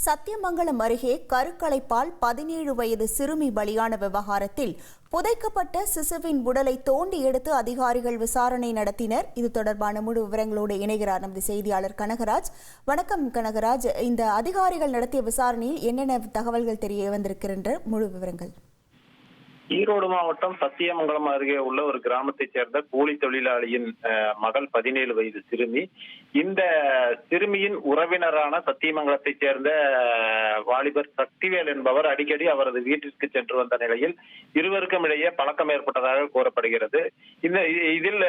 சத்தியமங்கலம் அருகே கருக்கலைப்பால் 17 வயது சிறுமி பலியான விவகாரத்தில் புதைக்கப்பட்ட சிசுவின் உடலை தோண்டி எடுத்து அதிகாரிகள் விசாரணை நடத்தினர். இது தொடர்பான முழு விவரங்களோடு இணைகிறார் நமது செய்தியாளர் கனகராஜ். வணக்கம் கனகராஜ். இந்த அதிகாரிகள் நடத்திய விசாரணையில் என்னென்ன தகவல்கள் தெரிய வந்திருக்கின்ற முழு விவரங்கள்? ஈரோடு மாவட்டம் சத்தியமங்கலம் அருகே உள்ள ஒரு கிராமத்தைச் சேர்ந்த கூலி தொழிலாளியின் மகள் 17 வயது சிறுமி. இந்த சிறுமியின் உறவினரான சத்தியமங்கலத்தைச் சேர்ந்த வாலிபர் சக்திவேல் என்பவர் அடிக்கடி அவரது வீட்டிற்கு சென்று வந்த நிலையில் இருவருக்கும் இடையே பழக்கம் ஏற்பட்டதாக கூறப்படுகிறது. இதில்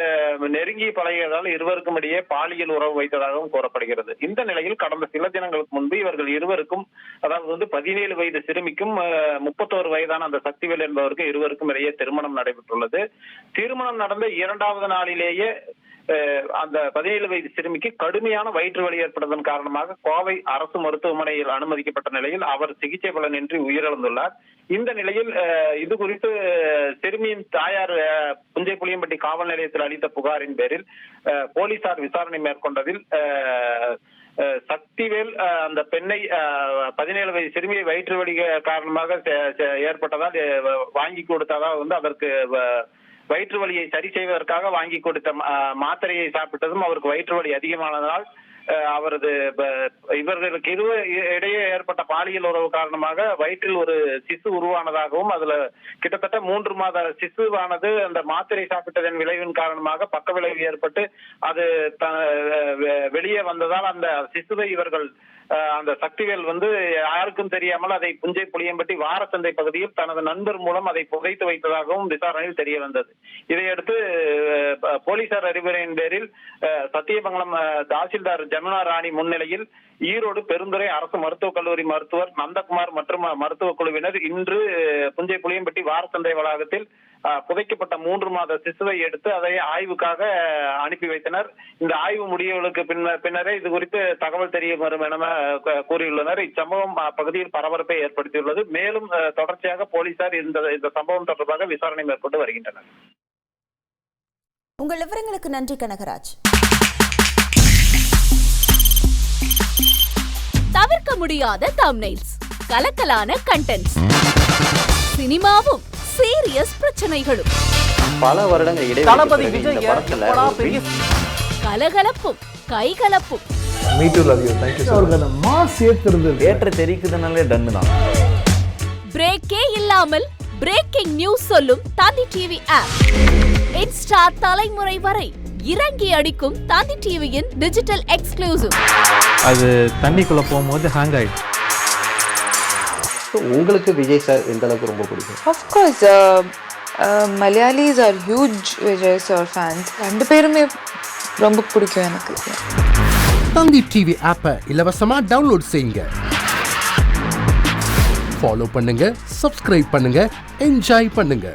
நெருங்கி பழகியதால் இருவருக்கும் இடையே பாலியல் உறவு வைத்ததாகவும் கூறப்படுகிறது. இந்த நிலையில் கடந்த சில தினங்களுக்கு முன்பு இவர்கள் இருவருக்கும், அதாவது 17 வயது சிறுமிக்கும் 31 வயதான அந்த சக்திவேல் என்பவருக்கு இருவருக்கும் இடையே திருமணம் நடைபெற்றுள்ளது. திருமணம் நடந்த 2வது நாளிலேயே அந்த 17 வயது சிறுமிக்கு கடுமையான வயிற்று வலி ஏற்பட்டதன் காரணமாக கோவை அரசு மருத்துவமனையில் அனுமதிக்கப்பட்ட நிலையில் அவர் சிகிச்சை பலனின்றி உயிரிழந்துள்ளார். இந்த நிலையில் இது குறித்து சிறுமியின் தாயார் புஞ்சை புளியம்பட்டி காவல் நிலையத்தில் அளித்த புகாரின் பேரில் போலீசார் விசாரணை மேற்கொண்டதில் சக்திவேல் அந்த பெண்ணை 17 வயது சிறுமியை வயிற்று வலி காரணமாக ஏற்பட்டதால் வாங்கி கொடுத்ததால் அதற்கு வயிற்று வலியை சரி செய்வதற்காக வாங்கி கொடுத்த மாத்திரையை சாப்பிட்டதும் அவருக்கு வயிற்று வலி அதிகமானதால் இவர்களுக்கு இடையே ஏற்பட்ட பாலியல் உறவு காரணமாக வயிற்றில் ஒரு சிசு உருவானதாகவும் அதுல கிட்டத்தட்ட 3 மாத சிசுவானது அந்த மாத்திரை சாப்பிட்டதன் விளைவின் காரணமாக பக்க விளைவு ஏற்பட்டு அது வெளியே வந்ததால் அந்த சிசுவை இவர்கள் அந்த சக்திவேல் யாருக்கும் தெரியாமல் அதை புஞ்சை புளியம்பட்டி வாரச்சந்தை பகுதியில் தனது நண்பர் மூலம் அதை புதைத்து வைத்ததாகவும் விசாரணையில் தெரிய வந்தது. இதையடுத்து போலீசார் அறிவுரையின் பேரில் சத்தியமங்கலம் தாசில்தார் ஜமுனா ராணி முன்னிலையில் ஈரோடு பெருந்துறை அரசு மருத்துவக் கல்லூரி மருத்துவர் நந்தகுமார் மற்றும் மருத்துவ குழுவினர் இன்று புஞ்சை புளியம்பட்டி வாரச்சந்தை வளாகத்தில் புதைக்கப்பட்ட 3 மாத சிசுவை எடுத்து அதை ஆய்வுக்காக அனுப்பி வைத்தனர். இந்த ஆய்வு முடிவுகளுக்கு பின்னரே இது குறித்து தகவல் தெரிய வரும் என கூறியுள்ளனர். இச்சம்பவம் பகுதியில் பரபரப்பை ஏற்படுத்தியுள்ளது. மேலும் தொடர்ச்சியாக போலீசார் இந்த சம்பவம் தொடர்பாக விசாரணை மேற்கொண்டு வருகின்றனர். உங்கள் விவரங்களுக்கு நன்றி கனகராஜ். தவிர்க்க முடியாத தம்ப்நெயில்ஸ், கலக்கலான கண்டென்ட்ஸ், சினிமாவும் சீரியஸ் பிரச்சனைகளும், பல வருடங்கள் தளபதி விஜய் கலகலப்பும் கைகலப்பும், ஏற்ற தெரிக்குதுனாலே டன்னு தான். பிரேக்கே இல்லாமல் பிரேக்கிங் நியூஸ் சொல்லும் தந்தி டிவி ஆப். இன்ஸ்டா தலைமுறை வரை இறங்கி அடிக்கும் தந்தி டிவியின் டிஜிட்டல் எக்ஸ்க்ளூசிவ். அது தண்ணிக்குள்ள போகும்போது ஹேங் ஆயிடுச்சு. உங்களுக்கு விஜய் சார் எந்த அளவுக்கு ரொம்ப பிடிக்கும்? Of course, Malayalis are huge Vijay sir fans. ரெண்டு பேருமே ரொம்ப பிடிக்கும் எனக்கு. தந்தி டிவி ஆப்பை இலவசமா டவுன்லோட் செய்யுங்க. ஃபாலோ பண்ணுங்க, சப்ஸ்கிரைப் பண்ணுங்க, என்ஜாய் பண்ணுங்க.